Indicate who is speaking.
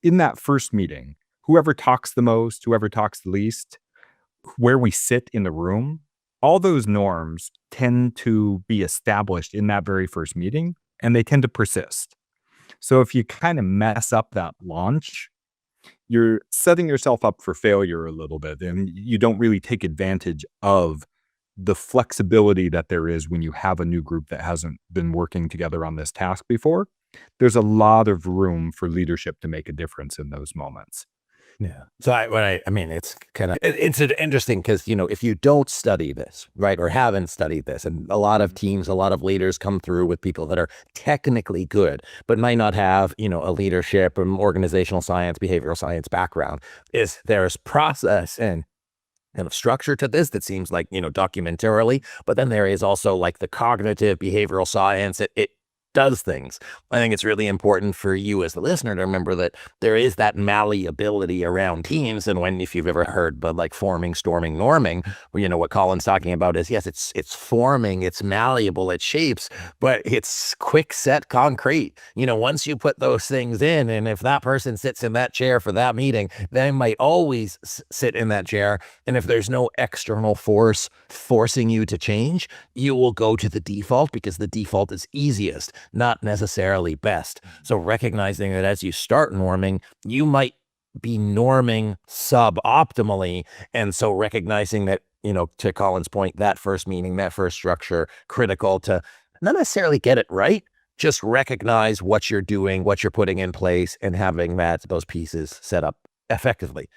Speaker 1: in that first meeting, whoever talks the most, whoever talks the least, where we sit in the room, all those norms tend to be established in that very first meeting and they tend to persist. So if you kind of mess up that launch, you're setting yourself up for failure a little bit and you don't really take advantage of the flexibility that there is when you have a new group that hasn't been working together on this task before. There's a lot of room for leadership to make a difference in those moments.
Speaker 2: Yeah. So I mean, it's kind of, it's interesting because, if you don't study this, right, or haven't studied this, and a lot of teams, a lot of leaders come through with people that are technically good, but might not have, a leadership and organizational science, behavioral science background, is there's process and kind of structure to this that seems like, documentarily, but then there is also like the cognitive behavioral science. It does things. I think it's really important for you as the listener to remember that there is that malleability around teams. And if you've ever heard, but like forming, storming, norming, what Colin's talking about is, yes, it's forming, it's malleable, it shapes, but it's quick, set, concrete. Once you put those things in, and if that person sits in that chair for that meeting, they might always sit in that chair. And if there's no external force forcing you to change, you will go to the default because the default is easiest, not necessarily best. So recognizing that as you start norming, you might be norming suboptimally. And so recognizing that, to Colin's point, that first meeting, that first structure, critical to not necessarily get it right, just recognize what you're doing, what you're putting in place, and having those pieces set up effectively.